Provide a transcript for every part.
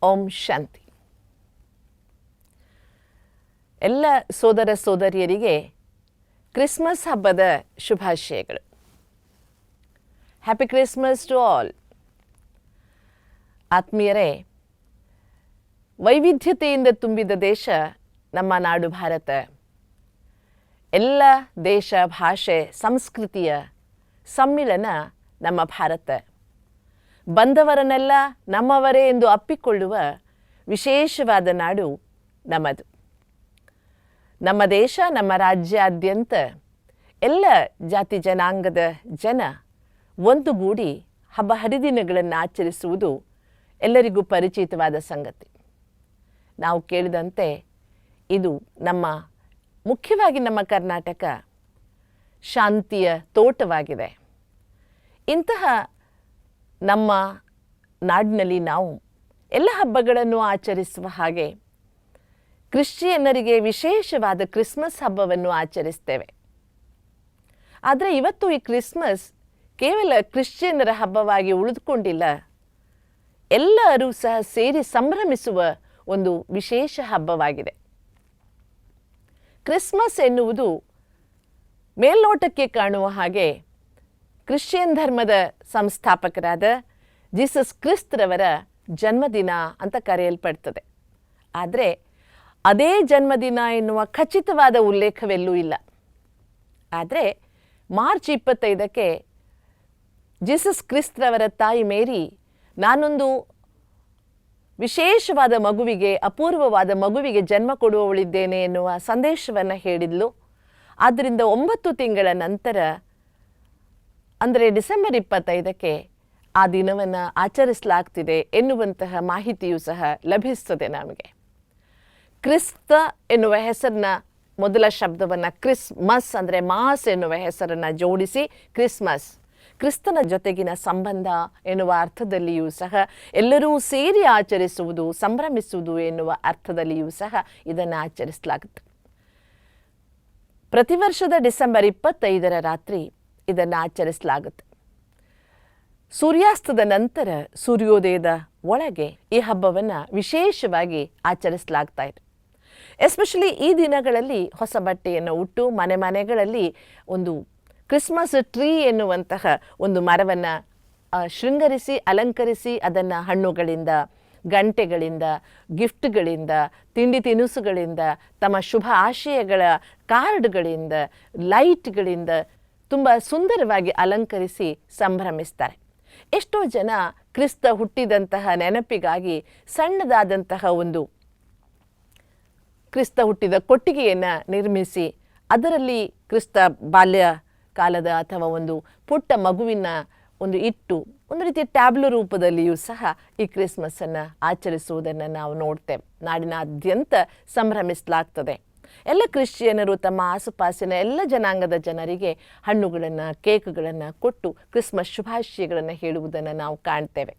ಓಂ ಶಾಂತಿ. ಎಲ್ಲ ಸೋದರ ಸೋದರಿಯರಿಗೆ ಕ್ರಿಸ್ಮಸ್ ಹಬ್ಬದ ಶುಭಾಶಯಗಳು. Happy Christmas to all. ಆತ್ಮೀಯರೇ, ವೈವಿಧ್ಯತೆಯಿಂದ ತುಂಬಿದ ದೇಶ ನಮ್ಮ ನಾಡು ಭಾರತ. ಎಲ್ಲ ದೇಶ, ಭಾಷೆ, ಸಂಸ್ಕೃತಿಯ ಸಮ್ಮಿಳನ ನಮ್ಮ ಭಾರತ. ಬಂದವರನ್ನೆಲ್ಲ ನಮ್ಮವರೇ ಎಂದು ಅಪ್ಪಿಕೊಳ್ಳುವ ವಿಶೇಷವಾದ ನಾಡು ನಮ್ಮದು. ನಮ್ಮ ದೇಶ, ನಮ್ಮ ರಾಜ್ಯಾದ್ಯಂತ ಎಲ್ಲ ಜಾತಿ ಜನಾಂಗದ ಜನ ಒಂದುಗೂಡಿ ಹಬ್ಬ ಹರಿದಿನಗಳನ್ನು ಆಚರಿಸುವುದು ಎಲ್ಲರಿಗೂ ಪರಿಚಿತವಾದ ಸಂಗತಿ. ನಾವು ಕೇಳಿದಂತೆ ಇದು ಮುಖ್ಯವಾಗಿ ನಮ್ಮ ಕರ್ನಾಟಕ ಶಾಂತಿಯ ತೋಟವಾಗಿದೆ. ಇಂತಹ ನಮ್ಮ ನಾಡಿನಲ್ಲಿ ನಾವು ಎಲ್ಲ ಹಬ್ಬಗಳನ್ನು ಆಚರಿಸುವ ಹಾಗೆ ಕ್ರಿಶ್ಚಿಯನ್ನರಿಗೆ ವಿಶೇಷವಾದ ಕ್ರಿಸ್ಮಸ್ ಹಬ್ಬವನ್ನು ಆಚರಿಸ್ತೇವೆ. ಆದರೆ ಇವತ್ತು ಈ ಕ್ರಿಸ್ಮಸ್ ಕೇವಲ ಕ್ರಿಶ್ಚಿಯನ್ನರ ಹಬ್ಬವಾಗಿ ಉಳಿದುಕೊಂಡಿಲ್ಲ. ಎಲ್ಲರೂ ಸಹ ಸೇರಿ ಸಂಭ್ರಮಿಸುವ ಒಂದು ವಿಶೇಷ ಹಬ್ಬವಾಗಿದೆ. ಕ್ರಿಸ್ಮಸ್ ಎನ್ನುವುದು ಮೇಲ್ನೋಟಕ್ಕೆ ಕಾಣುವ ಹಾಗೆ ಕ್ರಿಶ್ಚಿಯನ್ ಧರ್ಮದ ಸಂಸ್ಥಾಪಕರಾದ ಜೀಸಸ್ ಕ್ರಿಸ್ತರವರ ಜನ್ಮದಿನ ಅಂತ ಕರೆಯಲ್ಪಡ್ತದೆ. ಆದರೆ ಅದೇ ಜನ್ಮದಿನ ಎನ್ನುವ ಖಚಿತವಾದ ಉಲ್ಲೇಖವೆಲ್ಲೂ ಇಲ್ಲ. ಆದರೆ ಮಾರ್ಚ್ 25ಕ್ಕೆ ಜೀಸಸ್ ಕ್ರಿಸ್ತರವರ ತಾಯಿ ಮೇರಿ ನಾನೊಂದು ವಿಶೇಷವಾದ ಮಗುವಿಗೆ, ಅಪೂರ್ವವಾದ ಮಗುವಿಗೆ ಜನ್ಮ ಕೊಡುವವಳಿದ್ದೇನೆ ಎನ್ನುವ ಸಂದೇಶವನ್ನು ಹೇಳಿದ್ಲು. ಆದ್ದರಿಂದ 9 ತಿಂಗಳ ನಂತರ, ಅಂದರೆ ಡಿಸೆಂಬರ್ 25ಕ್ಕೆ ಆ ದಿನವನ್ನು ಆಚರಿಸಲಾಗ್ತಿದೆ ಎನ್ನುವಂತಹ ಮಾಹಿತಿಯೂ ಸಹ ಲಭಿಸ್ತದೆ ನಮಗೆ. ಕ್ರಿಸ್ತ ಎನ್ನುವ ಹೆಸರನ್ನ, ಮೊದಲ ಶಬ್ದವನ್ನು ಕ್ರಿಸ್ಮಸ್ ಅಂದರೆ ಮಾಸ್ ಎನ್ನುವ ಹೆಸರನ್ನು ಜೋಡಿಸಿ ಕ್ರಿಸ್ಮಸ್, ಕ್ರಿಸ್ತನ ಜೊತೆಗಿನ ಸಂಬಂಧ ಎನ್ನುವ ಅರ್ಥದಲ್ಲಿಯೂ ಸಹ, ಎಲ್ಲರೂ ಸೇರಿ ಆಚರಿಸುವುದು, ಸಂಭ್ರಮಿಸುವುದು ಎನ್ನುವ ಅರ್ಥದಲ್ಲಿಯೂ ಸಹ ಇದನ್ನು ಆಚರಿಸಲಾಗುತ್ತೆ. ಪ್ರತಿ ವರ್ಷದ ಡಿಸೆಂಬರ್ 25ರ ರಾತ್ರಿ ಇದನ್ನು ಆಚರಿಸಲಾಗುತ್ತೆ. ಸೂರ್ಯಾಸ್ತದ ನಂತರ ಸೂರ್ಯೋದಯದ ಒಳಗೆ ಈ ಹಬ್ಬವನ್ನು ವಿಶೇಷವಾಗಿ ಆಚರಿಸಲಾಗ್ತಾ ಇದೆ. ಎಸ್ಪೆಷಲಿ ಈ ದಿನಗಳಲ್ಲಿ ಹೊಸ ಬಟ್ಟೆಯನ್ನು ಉಟ್ಟು ಮನೆ ಮನೆಗಳಲ್ಲಿ ಒಂದು ಕ್ರಿಸ್ಮಸ್ ಟ್ರೀ ಎನ್ನುವಂತಹ ಒಂದು ಮರವನ್ನು ಶೃಂಗರಿಸಿ, ಅಲಂಕರಿಸಿ, ಅದನ್ನು ಹಣ್ಣುಗಳಿಂದ, ಗಂಟೆಗಳಿಂದ, ಗಿಫ್ಟ್ಗಳಿಂದ, ತಿಂಡಿ ತಿನಿಸುಗಳಿಂದ, ತಮ್ಮ ಶುಭ ಆಶಯಗಳ ಕಾರ್ಡ್ಗಳಿಂದ, ಲೈಟ್ಗಳಿಂದ ತುಂಬ ಸುಂದರವಾಗಿ ಅಲಂಕರಿಸಿ ಸಂಭ್ರಮಿಸ್ತಾರೆ. ಎಷ್ಟೋ ಜನ ಕ್ರಿಸ್ತ ಹುಟ್ಟಿದಂತಹ ನೆನಪಿಗಾಗಿ ಸಣ್ಣದಾದಂತಹ ಒಂದು ಕ್ರಿಸ್ತ ಹುಟ್ಟಿದ ಕೊಟ್ಟಿಗೆಯನ್ನು ನಿರ್ಮಿಸಿ ಅದರಲ್ಲಿ ಕ್ರಿಸ್ತ ಬಾಲ್ಯ ಕಾಲದ ಅಥವಾ ಒಂದು ಪುಟ್ಟ ಮಗುವಿನ ಒಂದು ಇಟ್ಟು ಒಂದು ರೀತಿಯ ಟ್ಯಾಬ್ಲು ರೂಪದಲ್ಲಿಯೂ ಸಹ ಈ ಕ್ರಿಸ್ಮಸ್ಸನ್ನು ಆಚರಿಸುವುದನ್ನು ನಾವು ನೋಡ್ತೇವೆ. ನಾಡಿನಾದ್ಯಂತ ಸಂಭ್ರಮಿಸಲಾಗ್ತದೆ. ಎಲ್ಲ ಕ್ರಿಶ್ಚಿಯನ್ನರು ತಮ್ಮ ಆಸುಪಾಸಿನ ಎಲ್ಲ ಜನಾಂಗದ ಜನರಿಗೆ ಹಣ್ಣುಗಳನ್ನು, ಕೇಕ್ಗಳನ್ನು ಕೊಟ್ಟು ಕ್ರಿಸ್ಮಸ್ ಶುಭಾಶಯಗಳನ್ನು ಹೇಳುವುದನ್ನು ನಾವು ಕಾಣ್ತೇವೆ.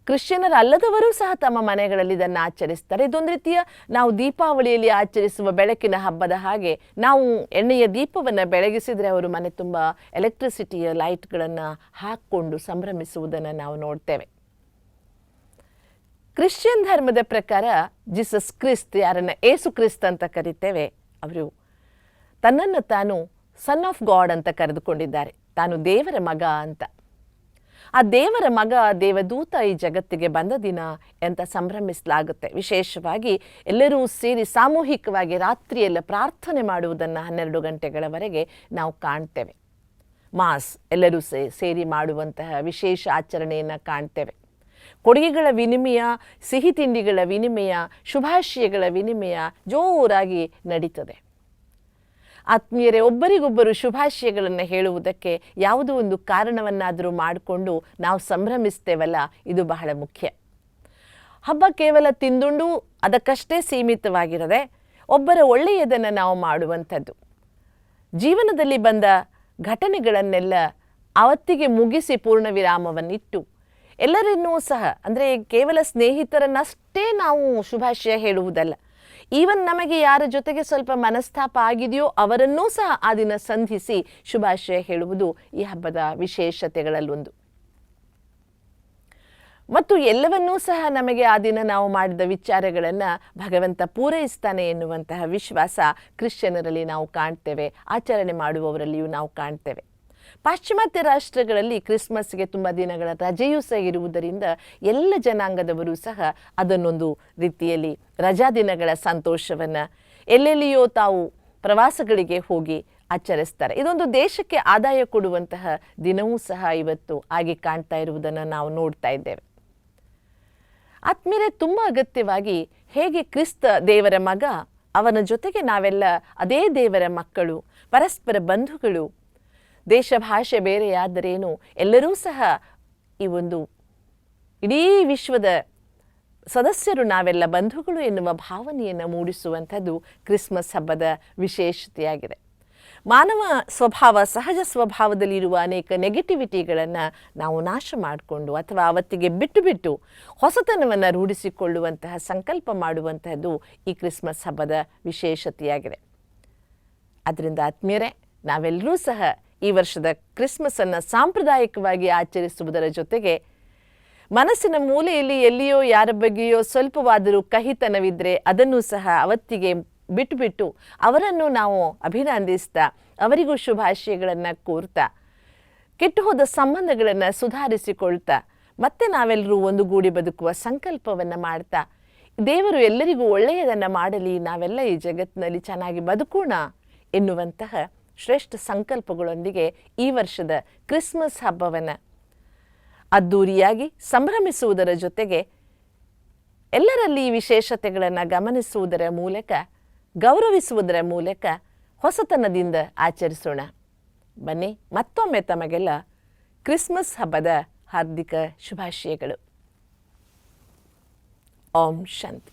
ಕ್ರಿಶ್ಚಿಯನ್ನರಲ್ಲದವರು ಸಹ ತಮ್ಮ ಮನೆಗಳಲ್ಲಿ ಇದನ್ನು ಆಚರಿಸ್ತಾರೆ. ಇದೊಂದು ರೀತಿಯ ನಾವು ದೀಪಾವಳಿಯಲ್ಲಿ ಆಚರಿಸುವ ಬೆಳಕಿನ ಹಬ್ಬದ ಹಾಗೆ ನಾವು ಎಣ್ಣೆಯ ದೀಪವನ್ನು ಬೆಳಗಿಸಿದರೆ ಅವರು ಮನೆ ತುಂಬ ಎಲೆಕ್ಟ್ರಿಸಿಟಿಯ ಲೈಟ್ಗಳನ್ನು ಹಾಕ್ಕೊಂಡು ಸಂಭ್ರಮಿಸುವುದನ್ನು ನಾವು ನೋಡ್ತೇವೆ. ಕ್ರಿಶ್ಚಿಯನ್ ಧರ್ಮದ ಪ್ರಕಾರ ಜೀಸಸ್ ಕ್ರಿಸ್ತ್, ಯಾರನ್ನು ಏಸು ಕ್ರಿಸ್ತ ಅಂತ ಕರಿತೇವೆ, ಅವರು ತನ್ನನ್ನು ತಾನು ಸನ್ ಆಫ್ ಗಾಡ್ ಅಂತ ಕರೆದುಕೊಂಡಿದ್ದಾರೆ. ತಾನು ದೇವರ ಮಗ ಅಂತ. ಆ ದೇವರ ಮಗ, ದೇವದೂತ ಈ ಜಗತ್ತಿಗೆ ಬಂದ ದಿನ ಅಂತ ಸಂಭ್ರಮಿಸಲಾಗುತ್ತೆ. ವಿಶೇಷವಾಗಿ ಎಲ್ಲರೂ ಸೇರಿ ಸಾಮೂಹಿಕವಾಗಿ ರಾತ್ರಿಯೆಲ್ಲ ಪ್ರಾರ್ಥನೆ ಮಾಡುವುದನ್ನು 12 ಗಂಟೆಗಳವರೆಗೆ ನಾವು ಕಾಣ್ತೇವೆ. ಮಾಸ್ ಎಲ್ಲರೂ ಸೇರಿ ಮಾಡುವಂತಹ ವಿಶೇಷ ಆಚರಣೆಯನ್ನು ಕಾಣ್ತೇವೆ. ಕೊಡುಗೆಗಳ ವಿನಿಮಯ, ಸಿಹಿ ತಿಂಡಿಗಳ ವಿನಿಮಯ, ಶುಭಾಶಯಗಳ ವಿನಿಮಯ ಜೋರಾಗಿ ನಡೀತದೆ. ಆತ್ಮೀಯರೇ, ಒಬ್ಬರಿಗೊಬ್ಬರು ಶುಭಾಶಯಗಳನ್ನು ಹೇಳುವುದಕ್ಕೆ ಯಾವುದೋ ಒಂದು ಕಾರಣವನ್ನಾದರೂ ಮಾಡಿಕೊಂಡು ನಾವು ಸಂಭ್ರಮಿಸ್ತೇವಲ್ಲ, ಇದು ಬಹಳ ಮುಖ್ಯ. ಹಬ್ಬ ಕೇವಲ ತಿಂದುಂಡು ಅದಕ್ಕಷ್ಟೇ ಸೀಮಿತವಾಗಿರದೆ ಒಬ್ಬರ ಒಳ್ಳೆಯದನ್ನು ನಾವು ಮಾಡುವಂಥದ್ದು. ಜೀವನದಲ್ಲಿ ಬಂದ ಘಟನೆಗಳನ್ನೆಲ್ಲ ಆವತ್ತಿಗೆ ಮುಗಿಸಿ ಪೂರ್ಣ ವಿರಾಮವನ್ನಿಟ್ಟು ಎಲ್ಲರನ್ನೂ ಸಹ, ಅಂದರೆ ಕೇವಲ ಸ್ನೇಹಿತರನ್ನಷ್ಟೇ ನಾವು ಶುಭಾಶಯ ಹೇಳುವುದಲ್ಲ, ಈವನ್ ನಮಗೆ ಯಾರ ಜೊತೆಗೆ ಸ್ವಲ್ಪ ಮನಸ್ತಾಪ ಆಗಿದೆಯೋ ಅವರನ್ನೂ ಸಹ ಆ ದಿನ ಸಂಧಿಸಿ ಶುಭಾಶಯ ಹೇಳುವುದು ಈ ಹಬ್ಬದ ವಿಶೇಷತೆಗಳಲ್ಲೊಂದು. ಮತ್ತು ಎಲ್ಲವನ್ನೂ ಸಹ ನಮಗೆ ಆ ದಿನ ನಾವು ಮಾಡಿದ ವಿಚಾರಗಳನ್ನು ಭಗವಂತ ಪೂರೈಸ್ತಾನೆ ಎನ್ನುವಂತಹ ವಿಶ್ವಾಸ ಕ್ರಿಶ್ಚಿಯನರಲ್ಲಿ ನಾವು ಕಾಣ್ತೇವೆ, ಆಚರಣೆ ಮಾಡುವವರಲ್ಲಿಯೂ ನಾವು ಕಾಣ್ತೇವೆ. ಪಾಶ್ಚಿಮಾತ್ಯ ರಾಷ್ಟ್ರಗಳಲ್ಲಿ ಕ್ರಿಸ್ಮಸ್ಗೆ ತುಂಬ ದಿನಗಳ ರಜೆಯೂ ಸಹ ಇರುವುದರಿಂದ ಎಲ್ಲ ಜನಾಂಗದವರು ಸಹ ಅದನ್ನೊಂದು ರೀತಿಯಲ್ಲಿ ರಜಾ ದಿನಗಳ ಸಂತೋಷವನ್ನು ಎಲ್ಲೆಲ್ಲಿಯೋ ತಾವು ಪ್ರವಾಸಗಳಿಗೆ ಹೋಗಿ ಆಚರಿಸ್ತಾರೆ. ಇದೊಂದು ದೇಶಕ್ಕೆ ಆದಾಯ ಕೊಡುವಂತಹ ದಿನವೂ ಸಹ ಇವತ್ತು ಆಗಿ ಕಾಣ್ತಾ ಇರುವುದನ್ನು ನಾವು ನೋಡ್ತಾ ಇದ್ದೇವೆ. ಆದ್ಮೇಲೆ ತುಂಬ ಅಗತ್ಯವಾಗಿ ಹೇಗೆ ಕ್ರಿಸ್ತ ದೇವರ ಮಗ, ಅವನ ಜೊತೆಗೆ ನಾವೆಲ್ಲ ಅದೇ ದೇವರ ಮಕ್ಕಳು, ಪರಸ್ಪರ ಬಂಧುಗಳು, ದೇಶ ಭಾಷೆ ಬೇರೆಯಾದರೇನು ಎಲ್ಲರೂ ಸಹ ಈ ಒಂದು ಇಡೀ ವಿಶ್ವದ ಸದಸ್ಯರು ನಾವೆಲ್ಲ ಬಂಧುಗಳು ಎನ್ನುವ ಭಾವನೆಯನ್ನು ಮೂಡಿಸುವಂಥದ್ದು ಕ್ರಿಸ್ಮಸ್ ಹಬ್ಬದ ವಿಶೇಷತೆಯಾಗಿದೆ. ಮಾನವ ಸ್ವಭಾವ, ಸಹಜ ಸ್ವಭಾವದಲ್ಲಿರುವ ಅನೇಕ ನೆಗೆಟಿವಿಟಿಗಳನ್ನು ನಾವು ನಾಶ ಮಾಡಿಕೊಂಡು ಅಥವಾ ಅವತ್ತಿಗೆ ಬಿಟ್ಟು ಹೊಸತನವನ್ನು ರೂಢಿಸಿಕೊಳ್ಳುವಂತಹ ಸಂಕಲ್ಪ ಮಾಡುವಂತಹದ್ದು ಈ ಕ್ರಿಸ್ಮಸ್ ಹಬ್ಬದ ವಿಶೇಷತೆಯಾಗಿದೆ. ಅದರಿಂದ ಆತ್ಮೀಯರೇ, ನಾವೆಲ್ಲರೂ ಸಹ ಈ ವರ್ಷದ ಕ್ರಿಸ್ಮಸನ್ನು ಸಾಂಪ್ರದಾಯಿಕವಾಗಿ ಆಚರಿಸುವುದರ ಜೊತೆಗೆ ಮನಸ್ಸಿನ ಮೂಲೆಯಲ್ಲಿ ಎಲ್ಲಿಯೋ ಯಾರ ಬಗ್ಗೆಯೋ ಸ್ವಲ್ಪವಾದರೂ ಕಹಿತನವಿದ್ದರೆ ಅದನ್ನು ಸಹ ಅವತ್ತಿಗೆ ಬಿಟ್ಟು ಅವರನ್ನು ನಾವು ಅಭಿನಂದಿಸ್ತಾ ಅವರಿಗೂ ಶುಭಾಶಯಗಳನ್ನು ಕೋರ್ತಾ ಕೆಟ್ಟು ಹೋದ ಸಂಬಂಧಗಳನ್ನು ಸುಧಾರಿಸಿಕೊಳ್ತಾ ಮತ್ತೆ ನಾವೆಲ್ಲರೂ ಒಂದುಗೂಡಿ ಬದುಕುವ ಸಂಕಲ್ಪವನ್ನು ಮಾಡ್ತಾ ದೇವರು ಎಲ್ಲರಿಗೂ ಒಳ್ಳೆಯದನ್ನು ಮಾಡಲಿ, ನಾವೆಲ್ಲ ಈ ಜಗತ್ತಿನಲ್ಲಿ ಚೆನ್ನಾಗಿ ಬದುಕೋಣ ಎನ್ನುವಂತಹ ಶ್ರೇಷ್ಠ ಸಂಕಲ್ಪಗಳೊಂದಿಗೆ ಈ ವರ್ಷದ ಕ್ರಿಸ್ಮಸ್ ಹಬ್ಬವನ್ನು ಅದ್ಧೂರಿಯಾಗಿ ಸಂಭ್ರಮಿಸುವುದರ ಜೊತೆಗೆ ಎಲ್ಲರಲ್ಲಿ ವಿಶೇಷತೆಗಳನ್ನು ಗಮನಿಸುವುದರ ಮೂಲಕ, ಗೌರವಿಸುವುದರ ಮೂಲಕ ಹೊಸತನದಿಂದ ಆಚರಿಸೋಣ. ಬನ್ನಿ, ಮತ್ತೊಮ್ಮೆ ತಮಗೆಲ್ಲ ಕ್ರಿಸ್ಮಸ್ ಹಬ್ಬದ ಹಾರ್ದಿಕ ಶುಭಾಶಯಗಳು. ಓಂ ಶಾಂತಿ.